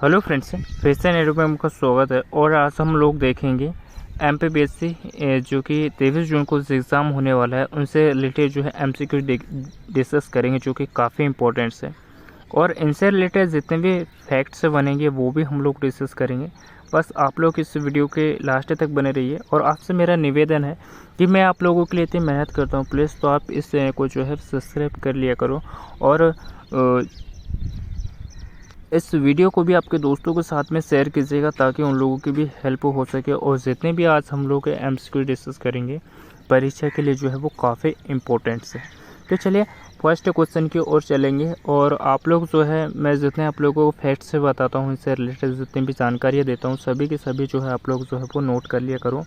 Hello friends, fashion एडो में आपका स्वागत है। और आज हम लोग देखेंगे एमपीपीएससी जो कि 23 जून को एग्ज़ाम होने वाला है, उनसे रिलेटेड जो है एमसीक्यू डिस्कस करेंगे, जो कि काफ़ी इंपॉर्टेंट्स है। और इनसे रिलेटेड जितने भी फैक्ट्स बनेंगे वो भी हम लोग डिस्कस करेंगे। बस आप लोग इस वीडियो के लास्ट तक बने रहिए। और आपसे मेरा निवेदन है कि मैं आप लोगों के लिए इतनी मेहनत करता हूँ, प्लीज़ तो आप इस चैनल को जो है सब्सक्राइब कर लिया करो। और इस वीडियो को भी आपके दोस्तों के साथ में शेयर कीजिएगा, ताकि उन लोगों की भी हेल्प हो सके। और जितने भी आज हम लोग एमसीक्यू डिस्कस करेंगे परीक्षा के लिए, जो है वो काफ़ी इम्पोर्टेंट्स है। तो चलिए फर्स्ट क्वेश्चन की ओर चलेंगे। और आप लोग जो है, मैं जितने आप लोगों को फैक्ट से बताता हूँ, इससे रिलेटेड जितनी भी जानकारियाँ देता हूँ, सभी के सभी जो है आप लोग जो है वो नोट कर लिया करो,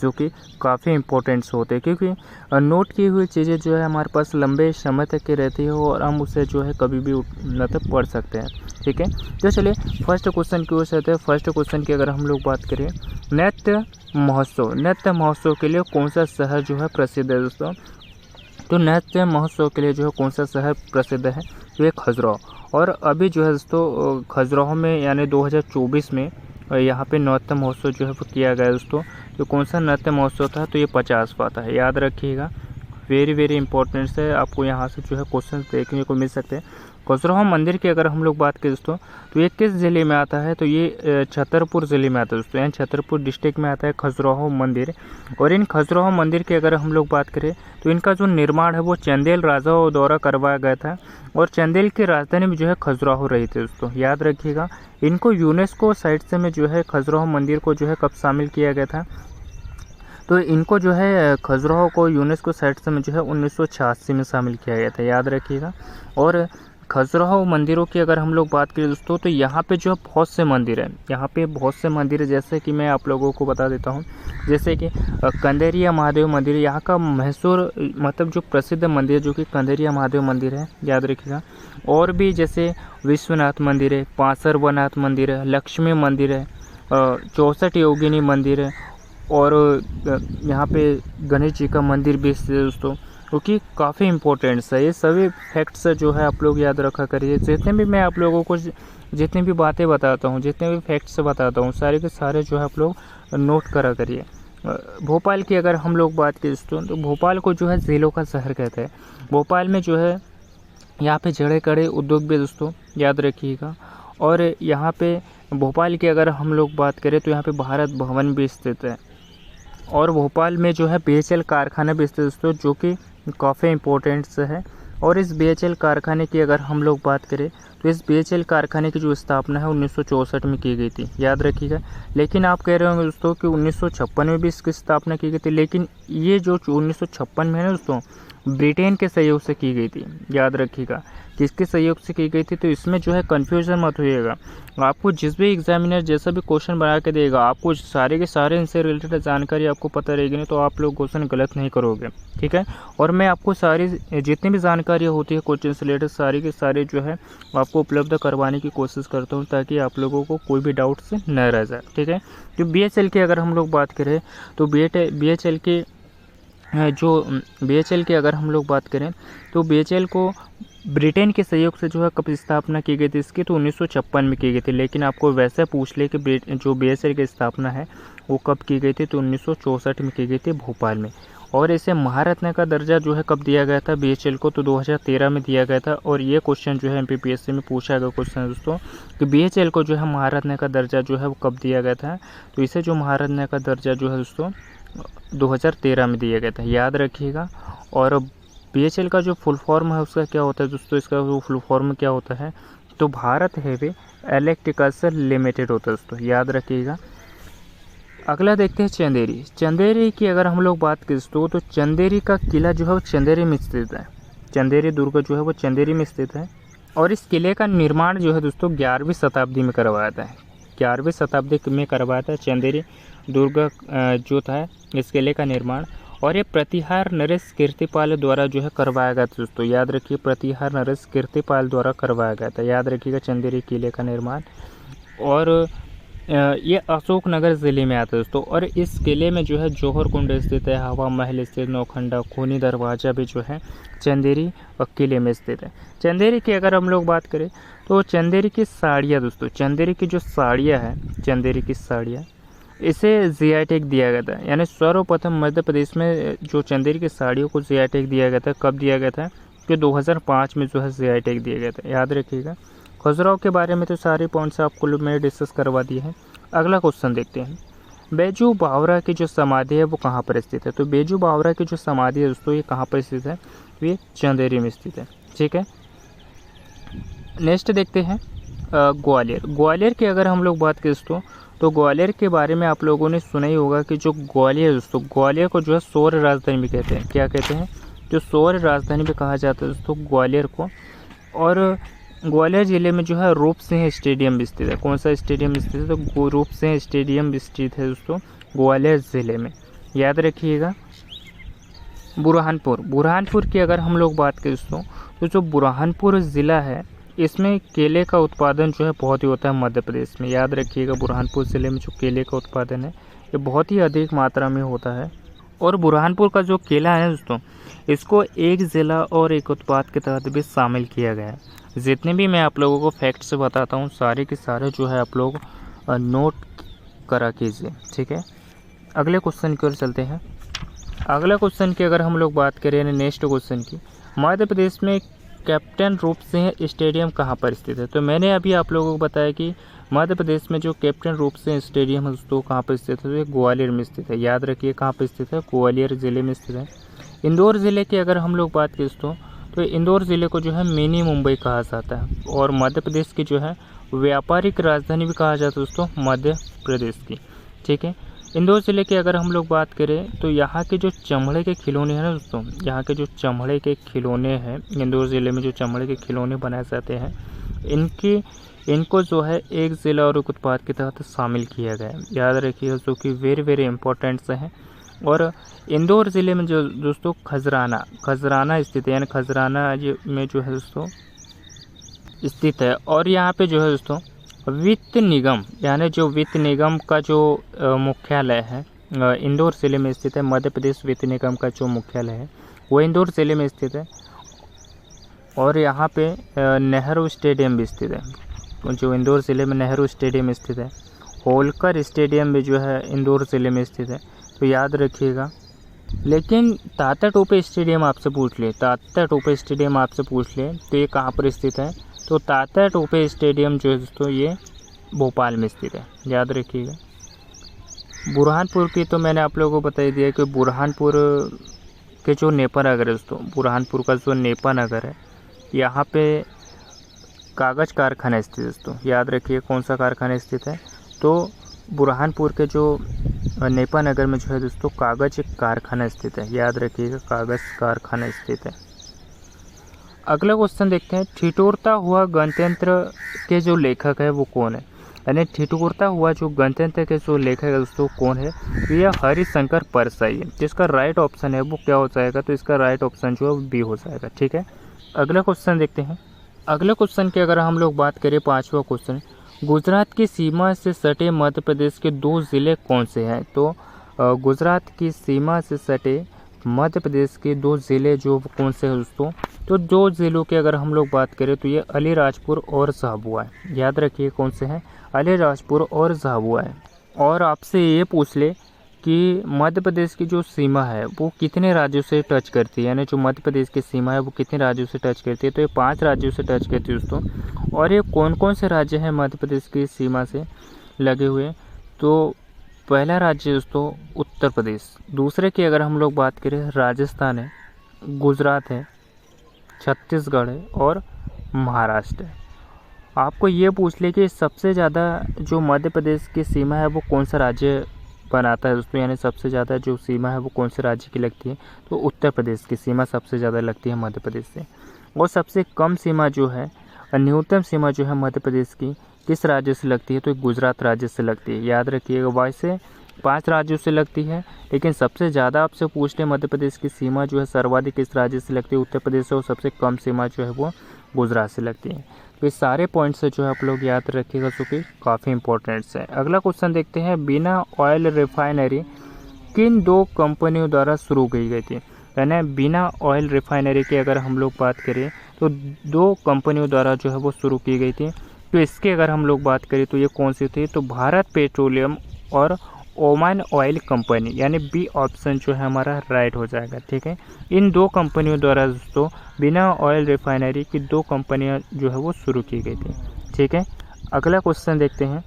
जो कि काफ़ी इंपॉर्टेंट्स होते हैं। क्योंकि नोट की हुई चीज़ें जो है हमारे पास लंबे समय तक की रहती है और हम उसे जो है कभी भी मतलब पढ़ सकते हैं। ठीक है, तो चलिए फर्स्ट क्वेश्चन की ओर चलते हैं। फर्स्ट क्वेश्चन की अगर हम लोग बात करें, नृत्य महोत्सव के लिए कौन सा शहर जो है प्रसिद्ध है दोस्तों? तो नृत्य महोत्सव के लिए जो है कौन सा शहर प्रसिद्ध है? तो ये खजुराहो। और अभी जो है दोस्तों खजुराहो में यानी 2024 में यहाँ पे नृत्य महोत्सव जो है वो किया गया दोस्तों। तो कौन सा नृत्य महोत्सव था? तो ये 50वां था, याद रखिएगा। वेरी इंपॉर्टेंट है, आपको यहाँ से जो है क्वेश्चन देखने को मिल सकते हैं। खजुराहो मंदिर की अगर हम लोग बात करें दोस्तों, तो ये किस ज़िले में आता है? तो ये छतरपुर ज़िले में आता है दोस्तों, यानी छतरपुर डिस्ट्रिक्ट में आता है खजुराहो मंदिर। और इन खजुराहो मंदिर की अगर हम लोग बात करें, तो इनका जो निर्माण है वो चंदेल राजाओं द्वारा करवाया गया था। और चंदेल की राजधानी में जो है खजुराहो रही थी दोस्तों, याद रखिएगा। इनको यूनेस्को साइट से में जो है खजुराहो मंदिर को जो है कब शामिल किया गया था? तो इनको जो है खजुराहो को यूनेस्को साइट से में जो है 1986 में शामिल किया गया था, याद रखिएगा। और खजुराहो मंदिरों की अगर हम लोग बात करें दोस्तों, तो यहाँ पे जो है बहुत से मंदिर हैं। यहाँ पे बहुत से मंदिर है, जैसे कि मैं आप लोगों को बता देता हूँ। जैसे कि कंदेरिया महादेव मंदिर, यहाँ का मशहूर मतलब जो प्रसिद्ध मंदिर जो कि कंदेरिया महादेव मंदिर है, याद रखिएगा। और भी जैसे विश्वनाथ मंदिर है, पासरवनाथ मंदिर है, लक्ष्मी मंदिर है, 64 योगिनी मंदिर है। और यहाँ पे गणेश जी का मंदिर भी है दोस्तों, क्योंकि काफ़ी इंपॉर्टेंट्स है। ये सभी फैक्ट्स जो है आप लोग याद रखा करिए। जितने भी मैं आप लोगों को जितनी भी बातें बताता हूँ, जितने भी फैक्ट्स बताता हूँ, सारे के सारे जो है आप लोग नोट करा करिए। भोपाल की अगर हम लोग बात करें दोस्तों, तो भोपाल को जो है झीलों का शहर कहते हैं। भोपाल में जो है यहाँ पे जड़े कड़े उद्योग भी दोस्तों, याद रखिएगा। और यहाँ पे भोपाल की अगर हम लोग बात करें, तो यहाँ पे भारत भवन भी स्थित है। और भोपाल में जो है बीएचएल कारखाना भी स्थित दोस्तों, जो कि काफ़ी इम्पोर्टेंट्स है। और इस बीएचएल कारखाने की अगर हम लोग बात करें, तो इस बीएचएल कारखाने की जो स्थापना है 1964 में की गई थी, याद रखिएगा। लेकिन आप कह रहे होंगे दोस्तों कि 1956 में भी इसकी स्थापना की गई थी, लेकिन ये जो 1956 में है ना दोस्तों, ब्रिटेन के सहयोग से की गई थी, याद रखिएगा। किसके सहयोग से की गई थी? तो इसमें जो है कन्फ्यूजन मत होइएगा। आपको जिस भी एग्जामिनर जैसा भी क्वेश्चन बना के देगा, आपको सारे के सारे इनसे रिलेटेड जानकारी आपको पता रहेगी, नहीं तो आप लोग क्वेश्चन गलत नहीं करोगे, ठीक है। और मैं आपको सारी जितनी भी जानकारी होती है क्वेश्चन से रिलेटेड, सारी के सारे जो है आपको उपलब्ध करवाने की कोशिश करता हूँ, ताकि आप लोगों को कोई भी डाउट्स न रह जाए, ठीक है। तो बीएचएल की अगर हम लोग बात करें, तो बीएचएल की अगर हम लोग बात करें, तो बीएचएल को ब्रिटेन के सहयोग से जो है कब स्थापना की गई थी इसकी? तो 1956 में की गई थी। लेकिन आपको वैसे पूछ ले कि जो बीएचएल की स्थापना है वो कब की गई थी? तो 1964 में की गई थी भोपाल में। और इसे महारत्न का दर्जा जो है कब दिया गया था बीएचएल को? तो 2013 में दिया गया था। और ये क्वेश्चन जो है एमपीपीएससी में पूछा गया क्वेश्चन है दोस्तों, कि बीएचएल को जो है महारत्न का दर्जा जो है वो कब दिया गया था? तो इसे जो महारत्न का दर्जा जो है दोस्तों 2013 में दिया गया था, याद रखिएगा। और बीएचएल का जो फुल फॉर्म है उसका क्या होता है दोस्तों? इसका वो फुल फॉर्म क्या होता है? तो भारत हेवी इलेक्ट्रिकल्स लिमिटेड होता है दोस्तों, याद रखिएगा। अगला देखते हैं चंदेरी। चंदेरी की अगर हम लोग बात करें दोस्तों, तो चंदेरी का किला जो है वो चंदेरी में स्थित है। चंदेरी दुर्ग जो है वो चंदेरी में स्थित है। और इस किले का निर्माण जो है दोस्तों 11वीं शताब्दी में करवाया था। 11वीं शताब्दी में करवाया था चंदेरी दुर्ग जो था इस किले का निर्माण। और ये प्रतिहार नरेश कीर्तिपाल द्वारा जो है करवाया गया था दोस्तों, याद रखिए। प्रतिहार नरेश कीर्तिपाल द्वारा करवाया गया था, याद रखिएगा, चंदेरी किले का निर्माण। और ये अशोकनगर ज़िले में आता है दोस्तों। और इस किले में जो है जौहर कुंड स्थित है, हवा महल स्थित, नौखंडा, खूनी दरवाज़ा भी जो है चंदेरी और किले में स्थित है। चंदेरी की अगर हम लोग बात करें तो चंदेरी की साड़ियाँ दोस्तों, चंदेरी की जो साड़ियाँ हैं, चंदेरी की साड़ियाँ, इसे जीआई टैग दिया गया था। यानी सर्वप्रथम मध्य प्रदेश में जो चंदेरी की साड़ियों को जीआई टैग दिया गया था, कब दिया गया था? कि 2005 में जो है जीआई टैग दिया गया था, याद रखिएगा। खजुराहो के बारे में तो सारे पॉइंट्स आपको मैंने डिस्कस करवा दिए हैं। अगला क्वेश्चन देखते हैं, बैजू बावरा की जो समाधि है वो कहाँ पर स्थित है? तो बैजू बावरा की जो समाधि है दोस्तों, ये कहाँ पर स्थित है? ये चंदेरी में स्थित है, ठीक है। नेक्स्ट देखते हैं ग्वालियर। ग्वालियर की अगर हम लोग बात करें दोस्तों, तो ग्वालियर के बारे में आप लोगों ने सुना ही होगा कि जो ग्वालियर दोस्तों, ग्वालियर को जो है सौर्य राजधानी भी कहते हैं। क्या कहते हैं? जो सौर्य राजधानी भी कहा जाता है दोस्तों ग्वालियर को। और ग्वालियर ज़िले में जो है रूप सिंह स्टेडियम भी स्थित है। कौन सा स्टेडियम स्थित है? तो रूप सिंह स्टेडियम भी स्थित है दोस्तों ग्वालियर ज़िले में, याद रखिएगा। बुरहानपुर, बुरहानपुर की अगर हम लोग बात करें दोस्तों, तो जो बुरहानपुर ज़िला है इसमें केले का उत्पादन जो है बहुत ही होता है मध्य प्रदेश में, याद रखिएगा। बुरहानपुर ज़िले में जो केले का उत्पादन है ये बहुत ही अधिक मात्रा में होता है। और बुरहानपुर का जो केला है दोस्तों, इसको एक ज़िला और एक उत्पाद के तहत भी शामिल किया गया है। जितने भी मैं आप लोगों को फैक्ट्स बताता हूँ सारे के सारे जो है आप लोग नोट करा कीजिए, ठीक है। अगले क्वेश्चन की ओर चलते हैं। अगला क्वेश्चन की अगर हम लोग बात करें नेक्स्ट क्वेश्चन की, मध्य प्रदेश में कैप्टन रूप सिंह स्टेडियम कहाँ पर स्थित है? तो मैंने अभी आप लोगों को बताया कि मध्य प्रदेश में जो कैप्टन रूप सिंह स्टेडियम है दोस्तों कहाँ पर स्थित है? तो ये ग्वालियर में स्थित है, याद रखिए कहाँ पर स्थित है? ग्वालियर ज़िले में स्थित है। इंदौर ज़िले की अगर हम लोग बात करें दोस्तों, तो इंदौर ज़िले को जो है मिनी मुंबई कहा जाता है। और मध्य प्रदेश की जो है व्यापारिक राजधानी भी कहा जाता है दोस्तों मध्य प्रदेश की, ठीक है। इंदौर ज़िले की अगर हम लोग बात करें तो यहाँ के जो चमड़े के खिलौने हैं ना दोस्तों, यहाँ के जो चमड़े के खिलौने हैं, इंदौर ज़िले में जो चमड़े के खिलौने बनाए जाते हैं, इनको जो है एक ज़िला और एक उत्पाद के तहत शामिल किया गया है, याद रखिए, जो कि वेरी इंपॉर्टेंट है। और इंदौर ज़िले में जो दोस्तों खजराना स्थित है, यानी खजराना में जो है दोस्तों स्थित है। और यहाँ पे जो है दोस्तों वित्त निगम, यानी जो वित्त निगम का जो मुख्यालय है इंदौर ज़िले में स्थित है। मध्य प्रदेश वित्त निगम का जो मुख्यालय है वो इंदौर ज़िले में स्थित है। और यहाँ पे नेहरू स्टेडियम भी स्थित है, जो इंदौर ज़िले में नेहरू स्टेडियम स्थित है। होलकर स्टेडियम भी जो है इंदौर ज़िले में स्थित है, तो याद रखिएगा। लेकिन तात्या टोपे स्टेडियम आपसे पूछ ले, तात्या टोपे स्टेडियम आपसे पूछ ले तो ये कहाँ पर स्थित है? तो तात्या टोपे स्टेडियम जो है दोस्तों ये भोपाल में स्थित है, याद रखिएगा। बुरहानपुर की तो मैंने आप लोगों को बता ही दिया कि बुरहानपुर के जो नेपा नगर है दोस्तों, बुरहानपुर का जो नेपा नगर है, यहाँ पे कागज़ कारखाना स्थित है दोस्तों, याद रखिए कौन सा कारखाना स्थित है? तो बुरहानपुर के जो नेपा नगर में जो है दोस्तों कागज़ कारखाना स्थित है, याद रखिएगा कागज़ कारखाना स्थित है। अगला क्वेश्चन देखते हैं, ठिठुरता हुआ गणतंत्र के जो लेखक है वो कौन है? यानी ठिठुरता हुआ जो गणतंत्र के जो लेखक है दोस्तों कौन है? यह हरिशंकर परसाई है। जिसका राइट ऑप्शन है वो क्या हो जाएगा? तो इसका राइट ऑप्शन जो है बी हो जाएगा, ठीक है। अगला क्वेश्चन देखते हैं। अगले क्वेश्चन की अगर हम लोग बात करें, पाँचवा क्वेश्चन, गुजरात की सीमा से सटे मध्य प्रदेश के 2 ज़िले कौन से हैं? तो गुजरात की सीमा से सटे मध्य प्रदेश के 2 ज़िले जो कौन से हैं दोस्तों? तो 2 ज़िलों की अगर हम लोग बात करें तो ये अलीराजपुर और झाबुआ है, याद रखिए कौन से हैं? अलीराजपुर और झाबुआ है। और आपसे ये पूछ ले कि मध्य प्रदेश की जो सीमा है वो कितने राज्यों से टच करती है, यानी जो मध्य प्रदेश की सीमा है वो कितने राज्यों से टच करती है? तो ये 5 राज्यों से टच करती है दोस्तों। और ये कौन कौन से राज्य हैं मध्य प्रदेश की सीमा से लगे हुए? तो पहला राज्य दोस्तों उत्तर प्रदेश, दूसरे की अगर हम लोग बात करें राजस्थान है, गुजरात है, छत्तीसगढ़ है और महाराष्ट्र है। आपको ये पूछ ले कि सबसे ज़्यादा जो मध्य प्रदेश की सीमा है वो कौन सा राज्य बनाता है दोस्तों, यानी सबसे ज़्यादा जो सीमा है वो कौन से राज्य की लगती है? तो उत्तर प्रदेश की सीमा सबसे ज़्यादा लगती है मध्य प्रदेश से। और सबसे कम सीमा जो है, न्यूनतम सीमा जो है मध्य प्रदेश की किस राज्य से लगती है? तो गुजरात राज्य से लगती है, याद रखिएगा। वैसे 5 राज्यों से लगती है, लेकिन सबसे ज़्यादा आपसे पूछ ले मध्य प्रदेश की सीमा जो है सर्वाधिक किस राज्य से लगती है? उत्तर प्रदेश से। और सबसे कम सीमा जो है वो गुजरात से लगती है। तो ये सारे पॉइंट्स जो है आप लोग याद रखिएगा, जो कि काफ़ी इंपॉर्टेंट्स है। अगला क्वेश्चन देखते हैं, बिना ऑयल रिफाइनरी किन 2 कंपनियों द्वारा शुरू की गई थी। यानी बिना ऑयल रिफाइनरी की अगर हम लोग बात करें तो 2 कंपनियों द्वारा जो है वो शुरू की गई थी। तो इसकी अगर हम लोग बात करें तो ये कौन सी थी, तो भारत पेट्रोलियम और ओमान ऑयल कंपनी, यानी बी ऑप्शन जो है हमारा राइट हो जाएगा। ठीक है, इन 2 कंपनियों द्वारा दोस्तों बिना ऑयल रिफाइनरी की 2 कंपनियां जो है वो शुरू की गई थी। ठीक है, अगला क्वेश्चन देखते हैं।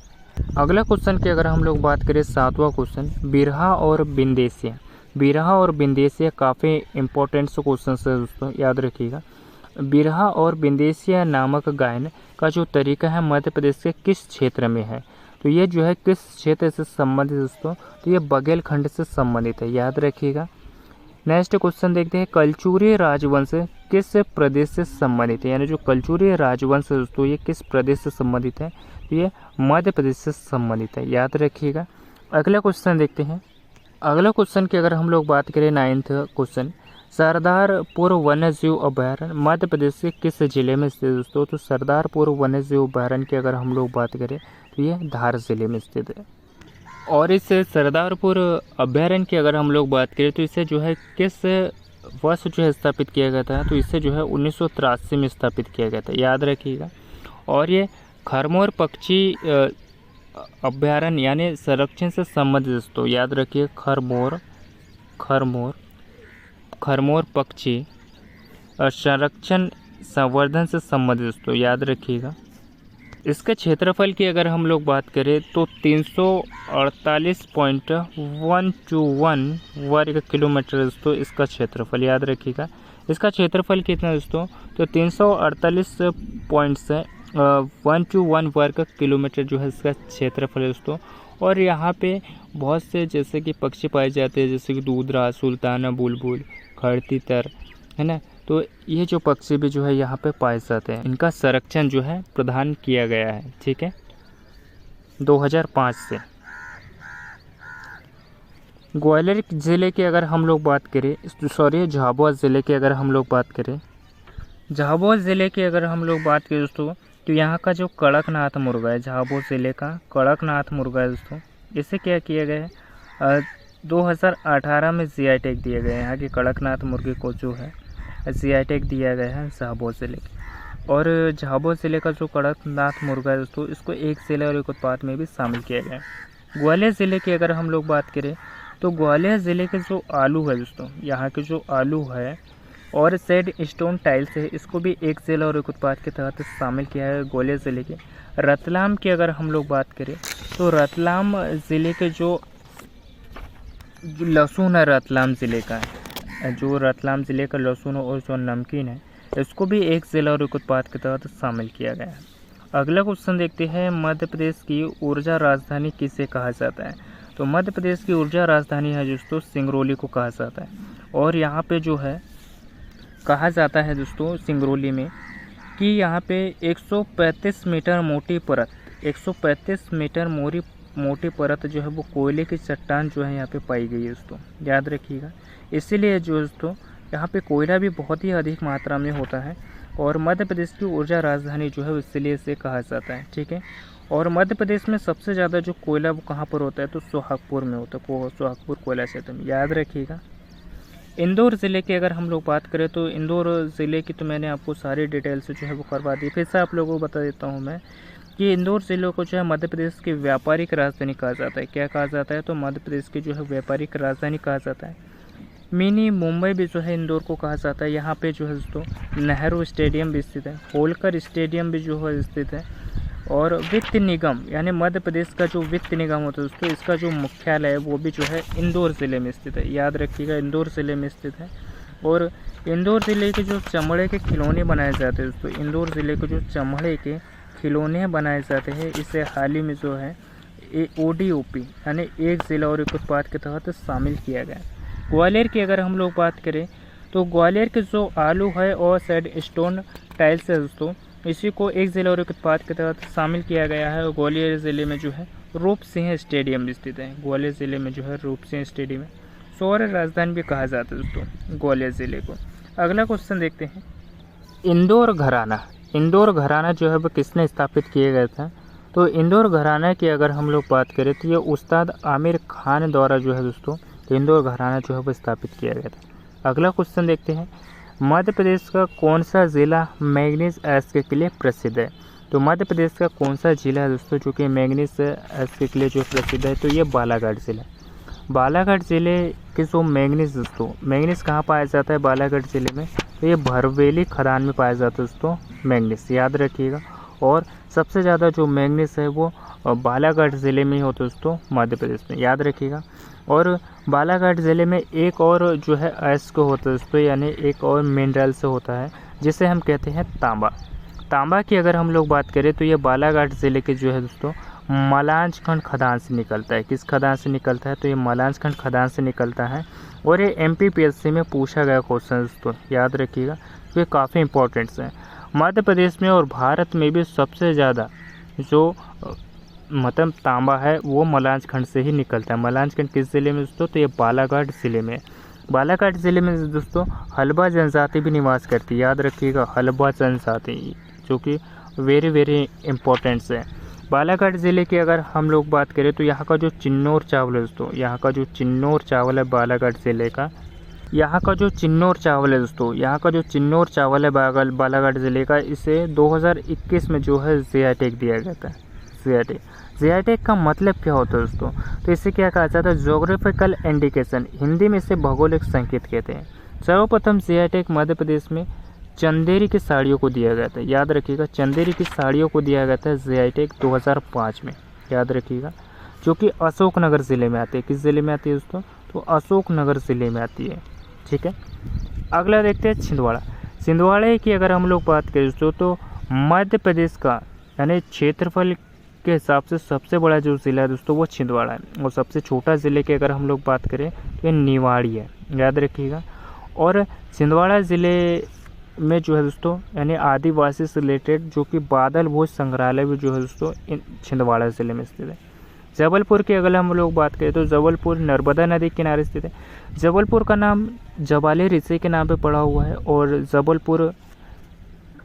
अगला क्वेश्चन की अगर हम लोग बात करें 7वां क्वेश्चन, बिरहा और बिंदेसिया। बिरहा और बिंदेसिया काफ़ी इंपॉर्टेंट क्वेश्चन है दोस्तों, याद रखिएगा। बिरहा और बिंदेसिया नामक गायन का जो तरीका है मध्य प्रदेश के किस क्षेत्र में है। तो ये जो है किस क्षेत्र से संबंधित दोस्तों, तो ये बघेलखंड से संबंधित है, याद रखिएगा। नेक्स्ट क्वेश्चन देखते हैं, कलचुरी राजवंश किस प्रदेश से संबंधित है। यानी जो कलचुरी राजवंश है दोस्तों, ये किस प्रदेश से संबंधित है, तो ये मध्य प्रदेश से संबंधित है, याद रखिएगा। अगला क्वेश्चन देखते हैं। अगला क्वेश्चन की अगर हम लोग बात करें 9th क्वेश्चन, सरदारपुर वन्यजीव अभयारण्य मध्य प्रदेश के किस जिले में स्थित है दोस्तों। तो सरदारपुर वन्यजीव अभयारण्य की अगर हम लोग बात करें तो ये धार जिले में स्थित है। और इस सरदारपुर अभयारण्य की अगर हम लोग बात करें तो इसे जो है किस वर्ष जो है स्थापित किया गया था, तो इसे जो है 1983 में स्थापित किया गया था, याद रखिएगा। और ये खरमोर पक्षी अभयारण्य यानी संरक्षण से संबंधित दोस्तों, याद रखिए। खरमोर पक्षी संरक्षण संवर्धन से संबंधित दोस्तों, याद रखिएगा। इसके क्षेत्रफल की अगर हम लोग बात करें तो 348.121 वर्ग किलोमीटर दोस्तों इसका क्षेत्रफल, याद रखिएगा। इसका क्षेत्रफल कितना दोस्तों, तो 348.121 वर्ग किलोमीटर जो है इसका क्षेत्रफल है दोस्तों। और यहाँ पे बहुत से जैसे कि पक्षी पाए जाते हैं, जैसे कि दूधरा, सुल्ताना बुलबुल, खड़तीतर, है ना। तो ये जो पक्षी भी जो है यहाँ पे पाए जाते हैं, इनका संरक्षण जो है प्रदान किया गया है। ठीक है, 2005 से। ग्वालियर ज़िले की अगर हम लोग बात करें, झाबुआ ज़िले की अगर हम लोग बात करें, झाबुआ ज़िले की अगर हम लोग बात करें दोस्तों, तो यहाँ का जो कड़कनाथ मुर्गा है, झाबुआ ज़िले का कड़कनाथ मुर्गा है दोस्तों, इसे क्या किया गया है, 2018 में GI टैग दिया गया है। यहाँ की कड़कनाथ मुर्गे को जो है GI टैग दिया गया है झाबुआ ज़िले के। और झाबुआ ज़िले का जो कड़कनाथ मुर्गा है दोस्तों, इसको एक जिले और एक उत्पाद में भी शामिल किया गया है। ग्वालियर ज़िले की अगर हम लोग बात करें तो ग्वालियर ज़िले के जो आलू है दोस्तों, यहाँ के जो आलू है और सेड स्टोन टाइल्स है, इसको भी एक जिला और एक उत्पाद के तहत शामिल किया है ग्वालियर ज़िले के। रतलाम की अगर हम लोग बात करें तो रतलाम ज़िले के जो लहसुन है, रतलाम ज़िले का जो रतलाम ज़िले का लहसुन और जो नमकीन है, इसको भी एक जिला और एक उत्पाद के तहत शामिल किया गया है। अगला क्वेश्चन देखते हैं, मध्य प्रदेश की ऊर्जा राजधानी किसे कहा जाता है। तो मध्य प्रदेश की ऊर्जा राजधानी है दोस्तों सिंगरौली को कहा जाता है। और यहाँ पे जो है कहा जाता है दोस्तों सिंगरौली में कि यहाँ पे 135 मीटर मोटी परत, 135 मीटर मोटी परत जो है वो कोयले की चट्टान जो है यहाँ पे पाई गई है दोस्तों, याद रखिएगा। इसीलिए जो दोस्तों यहाँ पे कोयला भी बहुत ही अधिक मात्रा में होता है और मध्य प्रदेश की ऊर्जा राजधानी जो है इसलिए इसे कहा जाता है। ठीक है, और मध्य प्रदेश में सबसे ज़्यादा जो कोयला वो कहाँ पर होता है, तो सोहागपुर में होता है, सोहागपुर कोयला क्षेत्र में, याद रखिएगा। इंदौर ज़िले की अगर हम लोग बात करें तो इंदौर ज़िले की तो मैंने आपको सारी डिटेल्स जो है वो करवा दी, फिर से आप लोगों को बता देता हूँ मैं कि इंदौर ज़िले को जो है मध्य प्रदेश की व्यापारिक राजधानी कहा जाता है। क्या कहा जाता है, तो मध्य प्रदेश की जो है व्यापारिक राजधानी कहा जाता है। मिनी मुंबई भी जो है इंदौर को कहा जाता है। यहाँ पे जो है दोस्तों नेहरू स्टेडियम भी स्थित है, होलकर स्टेडियम भी जो है स्थित है। और वित्त निगम यानी मध्य प्रदेश का जो वित्त निगम होता है दोस्तों, इसका जो मुख्यालय है वो भी जो है इंदौर ज़िले में स्थित है, याद रखिएगा, इंदौर ज़िले में स्थित है। और इंदौर ज़िले के जो चमड़े के खिलौने बनाए जाते हैं दोस्तों, इंदौर ज़िले के जो चमड़े के खिलौने बनाए जाते हैं, इसे हाल ही में जो है ODOP यानी एक जिला और एक उत्पाद के तहत शामिल किया गया। ग्वालियर की अगर हम लोग बात करें तो ग्वालियर के जो आलू है और सैड स्टोन टाइल्स है दोस्तों, इसी को एक जिला और एक उत्पाद के तहत शामिल किया गया है। ग्वालियर ज़िले में जो है रूप सिंह स्टेडियम स्थित है, ग्वालियर ज़िले में जो है रूप सिंह स्टेडियम है। सौर राजधानी भी कहा जाता है दोस्तों ग्वालियर ज़िले को। अगला क्वेश्चन देखते हैं, इंदौर घराना इंदौर घराना जो है वो किसने स्थापित किए गए थे? तो इंदौर घराना की अगर हम लोग बात करें तो ये उस्ताद आमिर खान द्वारा जो है दोस्तों इंदौर घराना जो है वो स्थापित किया गया था। अगला क्वेश्चन देखते हैं, मध्य प्रदेश का कौन सा ज़िला मैंगनीज एस्क के लिए प्रसिद्ध है? तो मध्य प्रदेश का कौन सा ज़िला है दोस्तों जो कि मैंगनीज एस्क के लिए जो प्रसिद्ध है? तो ये बालाघाट ज़िला। बालाघाट ज़िले के जो मैंगनीज दोस्तों, मैंगनीज कहाँ पाया जाता है बालाघाट ज़िले में? तो ये भरवेली खदान में पाया जाता है दोस्तों मैंगनीज, याद रखिएगा। और सबसे ज़्यादा जो मैंगनीज है वो बालाघाट ज़िले में ही होता है दोस्तों, मध्य प्रदेश में, याद रखिएगा। और बालाघाट ज़िले में एक और जो है एस्क होता है दोस्तों, यानी एक और मिनरल्स होता है जिसे हम कहते हैं तांबा। तांबा की अगर हम लोग बात करें तो ये बालाघाट ज़िले के जो है दोस्तों मलांज खंड खदान से निकलता है। किस खदान से निकलता है? तो ये मलांज खंड खदान से निकलता है। और ये MPPSC में पूछा गया क्वेश्चन दोस्तों, याद रखिएगा, ये काफ़ी इंपॉर्टेंट्स हैं। मध्य प्रदेश में और भारत में भी सबसे ज़्यादा जो मतलब तांबा है वो मलांज खंड से ही निकलता है। मलांज खंड किस ज़िले में दोस्तों? तो ये बालाघाट ज़िले में। बालाघाट ज़िले में दोस्तों हल्बा जनजाति भी निवास करती है, याद रखिएगा, हल्बा जनजाति, जो कि वेरी इम्पोर्टेंट्स है। बालाघाट ज़िले की अगर हम लोग बात करें तो यहाँ का जो चिन्नौर चावल है दोस्तों, यहाँ का जो चिन्नौर चावल है बालाघाट ज़िले का, यहाँ का जो चिन्नौर चावल है दोस्तों, यहाँ का जो चिन्नौर चावल है बालाघाट ज़िले का, इसे 2021 में जो है GI टैग दिया गया था। GI टैग का मतलब क्या होता है दोस्तों? तो इसे क्या कहा जाता है? जोग्राफिकल इंडिकेशन, हिंदी में इसे भौगोलिक संकेत कहते हैं। सर्वप्रथम GI टैग मध्य प्रदेश में चंदेरी की साड़ियों को दिया गया था, याद रखिएगा, चंदेरी की साड़ियों को दिया गया था GI टैग 2005 में, याद रखिएगा, जो कि अशोकनगर ज़िले में आती है। किस ज़िले में आती है दोस्तों? तो अशोकनगर ज़िले में आती है, ठीक है। अगला देखते हैं छिंदवाड़ा। छिंदवाड़ा की अगर हम लोग बात करें दोस्तों तो मध्य प्रदेश का यानी क्षेत्रफल के हिसाब से सबसे बड़ा जो ज़िला है दोस्तों वो छिंदवाड़ा है। और सबसे छोटा ज़िले की अगर हम लोग बात करें तो ये निवाड़ी है, याद रखिएगा। और छिंदवाड़ा ज़िले में जो है दोस्तों यानी आदिवासी से रिलेटेड जो कि बादल भोज संग्रहालय भी जो है दोस्तों छिंदवाड़ा ज़िले में स्थित है। जबलपुर की अगर हम लोग बात करें तो जबलपुर नर्मदा नदी के किनारे स्थित है। जबलपुर का नाम जबाली ऋषि के नाम पे पड़ा हुआ है। और जबलपुर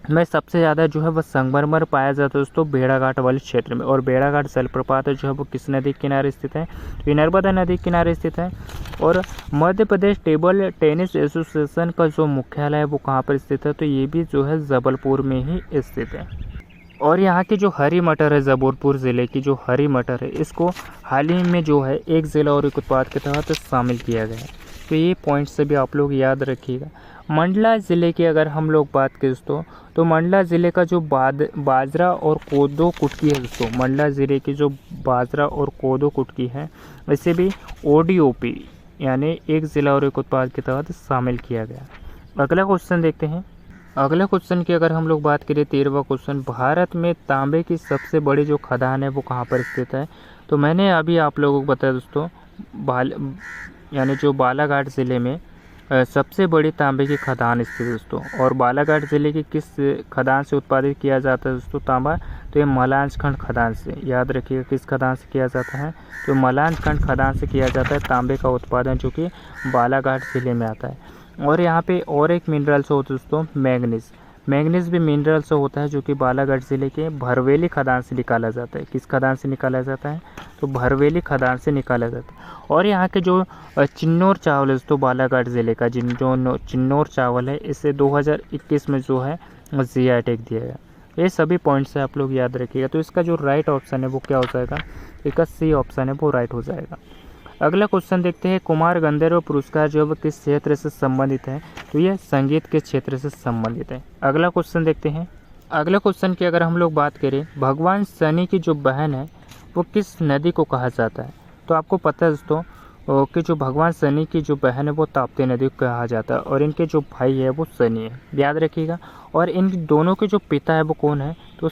में सबसे ज़्यादा जो है वह संगमरमर पाया जाता है दोस्तों भेड़ाघाट वाले क्षेत्र में। और भेड़ाघाट जलप्रपात जो है वो किस नदी के किनारे स्थित है? तो ये नर्मदा नदी के किनारे स्थित है। और Madhya Pradesh table tennis association का जो मुख्यालय है वो कहाँ पर स्थित है? तो ये भी जो है जबलपुर में ही स्थित है। और यहाँ की जो हरी मटर है, जबलपुर ज़िले की जो हरी मटर है, इसको हाल ही में जो है एक ज़िला और एक उत्पाद के तहत शामिल किया गया है। तो ये पॉइंट से भी आप लोग याद रखिएगा। मंडला ज़िले की अगर हम लोग बात करें दोस्तों तो मंडला ज़िले का जो बाजरा और कोदो कुटकी है दोस्तों, मंडला ज़िले की जो बाजरा और कोदो कुटकी है इसे भी ODOP यानी एक ज़िला और एक उत्पाद के तहत शामिल किया गया। अगला क्वेश्चन देखते हैं। अगले क्वेश्चन की अगर हम लोग बात करें 13वां क्वेश्चन, भारत में तांबे की सबसे बड़ी जो खदान है वो कहाँ पर स्थित है? तो मैंने अभी आप लोगों को बताया दोस्तों यानी जो बालाघाट ज़िले में सबसे बड़ी तांबे की खदान स्थित है दोस्तों। और बालाघाट ज़िले की किस खदान से उत्पादित किया जाता है दोस्तों तांबा? तो ये मलांज खंड खदान से, याद रखिएगा, किस खदान से किया जाता है? तो मलांज खंड खदान से किया जाता है तांबे का उत्पादन, जो कि बालाघाट ज़िले में आता है। और यहाँ पे और एक मिनरल्स होता है दोस्तों मैंगनीज। मैंगनीज भी मिनरल्स होता है जो कि बालाघाट ज़िले के भरवेली खदान से निकाला जाता है। किस खदान से निकाला जाता है? तो भरवेली खदान से निकाला जाता है। और यहाँ के जो चिन्नौर चावल है दोस्तों बालाघाट ज़िले का जो चिन्नौर चावल है इसे 2021 में जो है GI टैग दिया गया। ये सभी पॉइंट्स आप लोग याद रखिएगा। तो इसका जो राइट ऑप्शन है वो क्या हो जाएगा? इसका C ऑप्शन है वो राइट हो जाएगा। अगला क्वेश्चन देखते हैं। कुमार गंधर्व पुरस्कार जो है किस क्षेत्र से संबंधित है? तो यह संगीत के क्षेत्र से संबंधित है। अगला क्वेश्चन देखते हैं। अगला क्वेश्चन की अगर हम लोग बात करें, भगवान शनि की जो बहन है वो किस नदी को कहा जाता है? तो आपको पता है दोस्तों कि जो भगवान शनि की जो बहन है वो ताप्ती नदी को कहा जाता है। और इनके जो भाई है वो शनि है, याद रखिएगा। और इन दोनों के जो पिता है वो कौन है? तो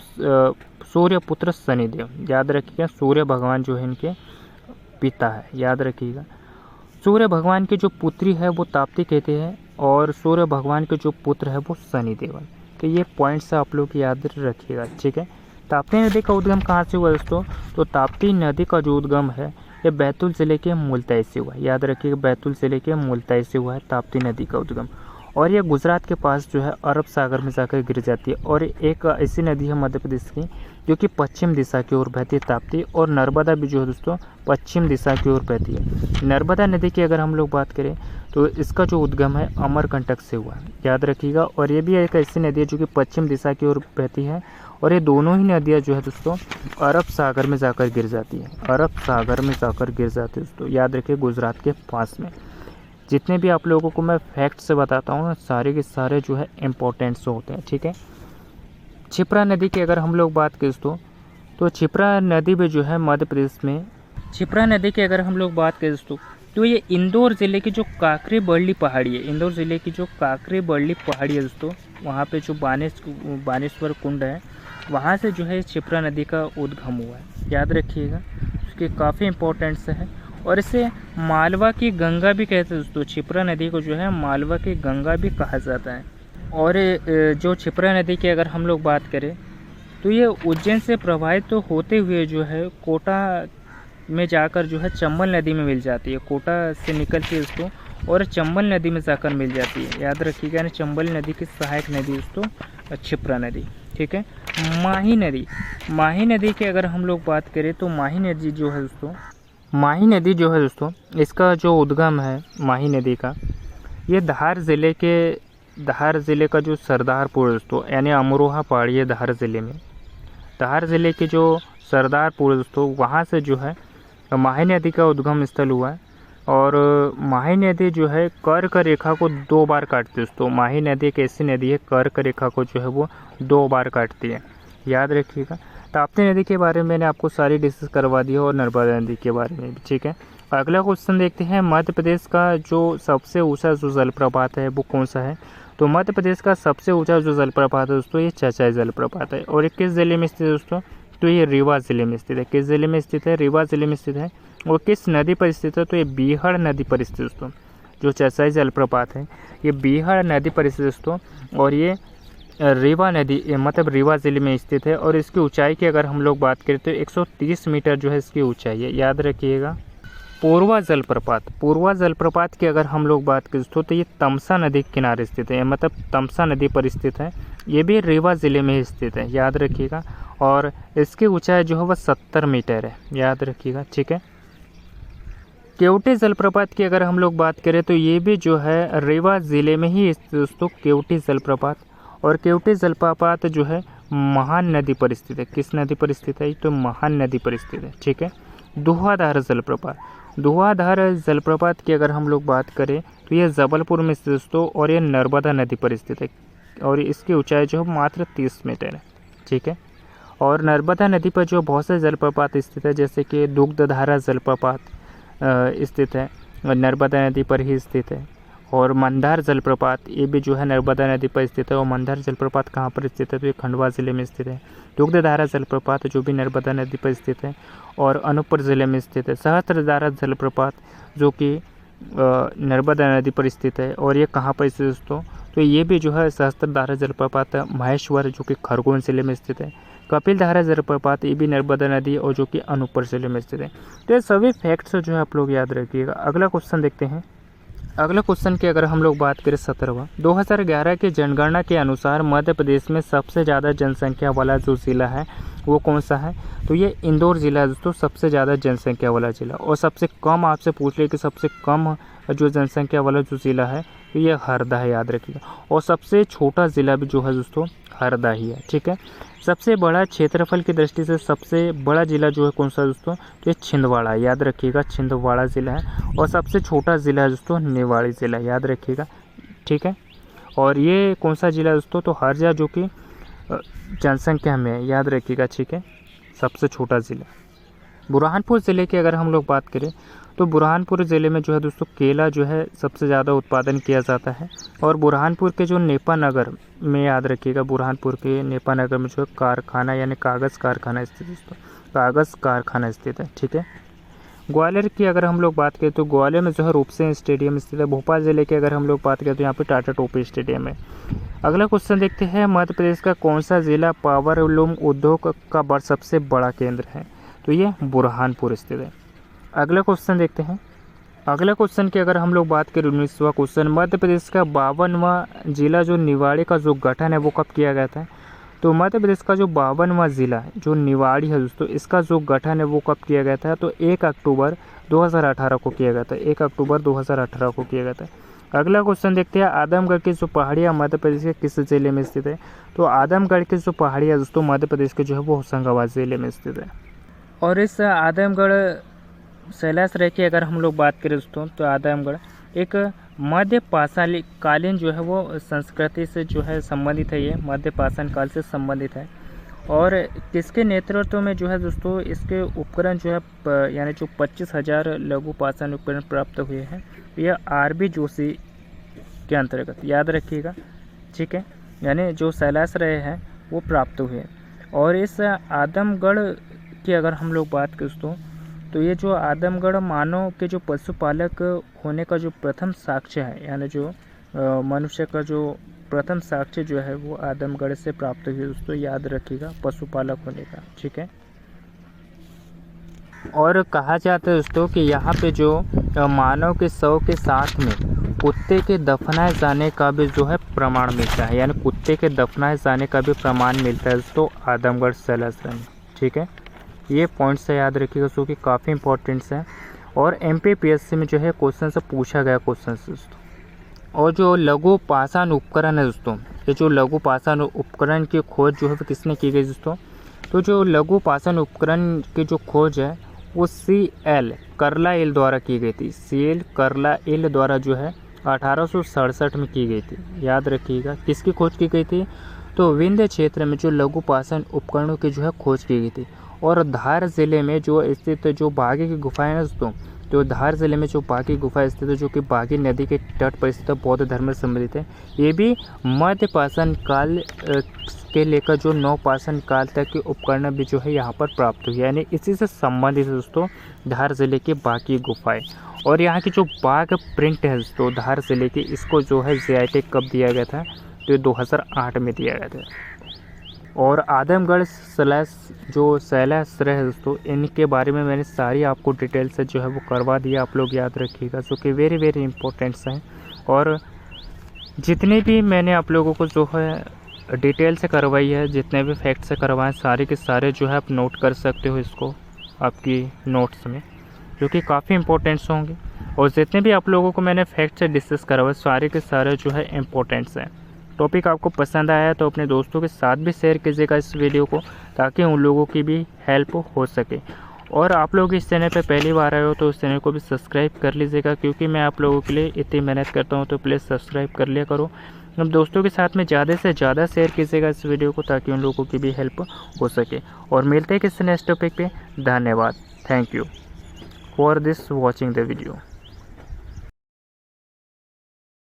सूर्यपुत्र शनिदेव, याद रखिएगा। सूर्य भगवान जो है इनके पिता है, याद रखिएगा। सूर्य भगवान की जो पुत्री है वो ताप्ती कहते हैं और सूर्य भगवान के जो पुत्र है वो शनिदेव है। तो ये पॉइंट्स आप लोग याद रखिएगा, ठीक है। ताप्ती नदी का उद्गम कहाँ से हुआ दोस्तों? तो ताप्ती नदी का जो उद्गम है ये बैतूल ज़िले के मुल्ताई से हुआ है, याद रखिएगा। बैतूल ज़िले के मुल्ताई से हुआ है ताप्ती नदी का उद्गम। और ये गुजरात के पास जो है अरब सागर में जाकर गिर जाती है। और एक ऐसी नदी है मध्य प्रदेश की जो कि पश्चिम दिशा की ओर बहती है ताप्ती, और नर्मदा भी जो है दोस्तों पश्चिम दिशा की ओर बहती है। नर्मदा नदी की अगर हम लोग बात करें तो इसका जो उद्गम है अमरकंटक से हुआ है, याद रखिएगा। और ये भी एक ऐसी नदी है जो कि पश्चिम दिशा की ओर बहती है, और ये दोनों ही नदियाँ जो है दोस्तों अरब सागर में जाकर गिर जाती है, अरब सागर में जाकर गिर जाती है दोस्तों, याद रखिए गुजरात के पास में। जितने भी आप लोगों को मैं फैक्ट से बताता हूँ सारे के सारे जो है इम्पोर्टेंट्स होते हैं, ठीक है। क्षिप्रा नदी की अगर हम लोग बात करें दोस्तों तो क्षिप्रा नदी भी जो है मध्य प्रदेश में, क्षिप्रा नदी की अगर हम लोग बात करें दोस्तों तो ये इंदौर ज़िले की जो काकरी बरली पहाड़ी है, इंदौर ज़िले की जो काकरी बरली पहाड़ी है दोस्तों, वहाँ पे जो बानेश्वर कुंड है वहाँ से जो है क्षिप्रा नदी का उद्गम हुआ है, याद रखिएगा। उसके काफ़ी इम्पोर्टेंट्स है। और इसे मालवा की गंगा भी कहते हैं दोस्तों, क्षिप्रा नदी को जो है मालवा की गंगा भी कहा जाता है। और जो क्षिप्रा नदी की अगर हम लोग बात करें तो ये उज्जैन से प्रवाहित तो होते हुए जो है कोटा में जाकर जो है चंबल नदी में मिल जाती है, कोटा से निकल के उसको और चंबल नदी में जाकर मिल जाती है, याद रखिएगा। यानी चंबल नदी की सहायक नदी दोस्तों क्षिप्रा नदी, ठीक है। माही नदी, माही नदी की अगर हम लोग बात करें तो माही नदी जो है दोस्तों, माही नदी जो है दोस्तों इसका जो उद्गम है माही नदी का, ये धार ज़िले का जो सरदारपुर दोस्तों, यानी अमरोहा पहाड़ी है धार ज़िले में, धार ज़िले के जो सरदारपुर दोस्तों वहाँ से जो है माही नदी का उद्गम स्थल हुआ है। और माही नदी जो है कर्क रेखा को 2 बार काटती है दोस्तों, माही नदी एक ऐसी नदी है कर्क रेखा को जो है वो 2 बार काटती है, याद रखिएगा। ताप्ती नदी के बारे में मैंने आपको सारी डिस्कस करवा दी है और नर्मदा नदी के बारे में भी, ठीक है। अगला क्वेश्चन देखते हैं, मध्य प्रदेश का जो सबसे ऊंचा जो जलप्रपात है वो कौन सा है। तो मध्य प्रदेश का सबसे ऊंचा जो जलप्रपात है दोस्तों ये चचाई जलप्रपात है। और ये किस ज़िले में स्थित है दोस्तों, तो ये रीवा ज़िले में स्थित है। किस ज़िले में स्थित है, रीवा ज़िले में स्थित है। और किस नदी पर स्थित है, तो ये बीहड़ नदी पर स्थित दोस्तों, जो चचाई जलप्रपात है ये बीहड़ नदी पर स्थित दोस्तों। और ये रीवा नदी मतलब रीवा ज़िले में स्थित है। और इसकी ऊंचाई की अगर हम लोग बात करें तो 130 मीटर जो है इसकी ऊंचाई है, याद रखिएगा। पूर्वा जलप्रपात की अगर हम लोग बात करें तो ये तमसा नदी के किनारे स्थित है, मतलब तमसा नदी पर स्थित है, ये भी रीवा ज़िले में ही स्थित है, याद रखिएगा। और इसकी ऊंचाई जो है वह 70 मीटर है, याद रखिएगा, ठीक है। केवटी जलप्रपात की अगर हम लोग बात करें तो ये भी जो है रीवा ज़िले में ही स्थित दोस्तों, केवटी जलप्रपात। और केवटी जलप्रपात जो है महान नदी पर स्थित है। किस नदी पर स्थित है, तो महान नदी पर स्थित है, ठीक है। धुआंधार जलप्रपात, धुआंधार जलप्रपात की अगर हम लोग बात करें तो ये जबलपुर में स्थित दोस्तों, और ये नर्मदा नदी पर स्थित है। और इसकी ऊंचाई जो है मात्र 30 मीटर है, ठीक है। और नर्मदा नदी पर जो बहुत से जलप्रपात स्थित है, जैसे कि दुग्धधारा जलप्रपात स्थित है, नर्मदा नदी पर ही स्थित है। और मंदार जलप्रपात ये भी जो है नर्मदा नदी पर स्थित है। और मंदार जलप्रपात कहाँ पर स्थित है, तो ये खंडवा ज़िले में स्थित है। दुग्धधारा जलप्रपात जो भी नर्मदा नदी पर स्थित है और अनूपपुर ज़िले में स्थित है। सहस्त्रधारा जलप्रपात जो कि नर्मदा नदी पर स्थित है, और ये कहाँ पर स्थित है दोस्तों, तो ये भी जो है सहस्त्रधारा जलप्रपात महेश्वर जो कि खरगोन ज़िले में स्थित है। कपिलधारा जलप्रपात ये भी नर्मदा नदी और जो कि अनूपपुर ज़िले में स्थित है। तो ये सभी फैक्ट्स जो है आप लोग याद रखिएगा। अगला क्वेश्चन देखते हैं। अगला क्वेश्चन की अगर हम लोग बात करें 17वां, 2011 की जनगणना के अनुसार मध्य प्रदेश में सबसे ज़्यादा जनसंख्या वाला जो ज़िला है वो कौन सा है, तो ये इंदौर ज़िला दोस्तों सबसे ज़्यादा जनसंख्या वाला ज़िला। और सबसे कम आपसे पूछ ले कि सबसे कम जो जनसंख्या वाला जो ज़िला है तो ये हरदा है, याद रखिएगा। और सबसे छोटा ज़िला भी जो है दोस्तों हरदा ही है, ठीक है। सबसे बड़ा क्षेत्रफल की दृष्टि से सबसे बड़ा ज़िला जो है कौन सा दोस्तों, तो ये छिंदवाड़ा, याद रखिएगा, छिंदवाड़ा ज़िला है। और सबसे छोटा ज़िला है दोस्तों निवाड़ी ज़िला, याद रखिएगा, ठीक है। और ये कौन सा ज़िला दोस्तों, तो हरदा जो कि जनसंख्या में है, याद रखिएगा, ठीक है, सबसे छोटा ज़िला। बुरहानपुर ज़िले की अगर हम लोग बात करें तो बुरहानपुर ज़िले में जो है दोस्तों केला जो है सबसे ज़्यादा उत्पादन किया जाता है। और बुरहानपुर के जो नेपा नगर में, याद रखिएगा, बुरहानपुर के नेपा नगर में जो है कारखाना यानी कागज़ कारखाना स्थित है दोस्तों, कागज़ कारखाना स्थित है, ठीक है। ग्वालियर की अगर हम लोग बात करें तो ग्वालियर में जो है रूपसिंह स्टेडियम स्थित है। भोपाल ज़िले की अगर हम लोग बात करें तो यहाँ पे टाटा टोपी स्टेडियम है। अगला क्वेश्चन देखते हैं, मध्य प्रदेश का कौन सा ज़िला पावरलूम उद्योग का सबसे बड़ा केंद्र है, तो ये बुरहानपुर स्थित है। अगला क्वेश्चन देखते हैं, अगला क्वेश्चन की अगर हम लोग बात करें 19वां क्वेश्चन, मध्य प्रदेश का 52वां जिला जो निवाड़ी का जो गठन है वो कब किया गया था? तो मध्य प्रदेश का जो 52वां जिला जो निवाड़ी है दोस्तों, इसका जो गठन है वो कब किया गया था? तो 1 अक्टूबर 2018 को किया गया था। 1 अक्टूबर 2018 को किया गया था। अगला क्वेश्चन देखते हैं, आदमगढ़ की जो पहाड़ियाँ मध्य प्रदेश के किस जिले में स्थित है? तो आदमगढ़ की जो पहाड़ियाँ दोस्तों मध्य प्रदेश के जो है वो होशंगाबाद जिले में स्थित है। और इस आदमगढ़ शैलाश्रय की अगर हम लोग बात करें दोस्तों, तो आदमगढ़ एक मध्य पाषाणकालीन जो है वो संस्कृति से जो है संबंधित है। ये मध्य पाषाण काल से संबंधित है। और किसके नेतृत्व में जो है दोस्तों इसके उपकरण जो है यानी जो 25,000 लघु पाषाण उपकरण प्राप्त हुए हैं, यह आरबी जोशी के अंतर्गत, याद रखिएगा, ठीक है। यानी जो शैलाश्रय है वो प्राप्त हुए। और इस आदमगढ़ की अगर हम लोग बात करें दोस्तों, तो ये जो आदमगढ़ मानव के जो पशुपालक होने का जो प्रथम साक्ष्य है, यानी जो मनुष्य का जो प्रथम साक्ष्य जो है वो आदमगढ़ से प्राप्त हुई दोस्तों, याद रखिएगा, पशुपालक होने का, ठीक है। और कहा जाता है दोस्तों कि यहाँ पे जो मानव के शव के साथ में कुत्ते के दफनाए जाने का भी जो है प्रमाण मिलता है, यानी कुत्ते के दफनाए जाने का भी प्रमाण मिलता है दोस्तों आदमगढ़ शैलाश्रय में, ठीक है। ये पॉइंट्स से याद रखिएगा जो कि काफ़ी इंपॉर्टेंट्स हैं और MPPSC में जो है क्वेश्चन से पूछा गया क्वेश्चन से दोस्तों। और जो लघु पाषाण उपकरण है दोस्तों, ये जो लघु पाषाण उपकरण की खोज जो है वो किसने की गई दोस्तों? तो जो लघु पाषाण उपकरण की जो खोज है वो CL कार्लाइल द्वारा की गई थी। CL कार्लाइल द्वारा जो है 1867 में की गई थी, याद रखिएगा। किसकी खोज की गई थी? तो विंध्य क्षेत्र में जो लघु पाषाण उपकरणों की जो है खोज की गई थी। और धार ज़िले में जो स्थित जो बागी की गुफाएं हैं दोस्तों, तो धार ज़िले में जो बागी गुफा स्थित है जो कि बागी नदी के तट पर स्थित बौद्ध धर्म से संबंधित है, ये भी मध्य पाषाण काल के लेकर जो नवपाषाण काल तक के उपकरण भी जो है यहाँ पर प्राप्त हुए, यानी इसी से संबंधित है दोस्तों धार ज़िले की बागी गुफाएँ। और यहाँ की जो बाघ प्रिंट है दोस्तों धार ज़िले की, इसको जो है GI टैग कब दिया गया था? तो 2008 में दिया गया था। और आदमगढ़ जो शैलाश्रय है दोस्तों, इनके बारे में मैंने सारी आपको डिटेल से जो है वो करवा दिया, आप लोग याद रखिएगा, जो कि वेरी वेरी इंपॉर्टेंट्स हैं। और जितने भी मैंने आप लोगों को जो है डिटेल से करवाई है, जितने भी फैक्ट से करवाएं, सारे के सारे जो है आप नोट कर सकते हो इसको आपकी नोट्स में, जो कि काफ़ी इंपॉर्टेंट्स होंगे। और जितने भी आप लोगों को मैंने फैक्ट से डिस्कस करवाए, सारे के सारे जो है इंपॉर्टेंट्स हैं। टॉपिक आपको पसंद आया तो अपने दोस्तों के साथ भी शेयर कीजिएगा इस वीडियो को, ताकि उन लोगों की भी हेल्प हो सके। और आप लोग इस चैनल पे पहली बार आए हो तो इस चैनल को भी सब्सक्राइब कर लीजिएगा, क्योंकि मैं आप लोगों के लिए इतनी मेहनत करता हूँ, तो प्लीज़ सब्सक्राइब कर लिया करो। अब दोस्तों के साथ में ज़्यादा से ज़्यादा शेयर कीजिएगा इस वीडियो को, ताकि उन लोगों की भी हेल्प हो सके। और मिलते हैं किसी नेक्स्ट टॉपिक पे। धन्यवाद, thank you for this watching the video.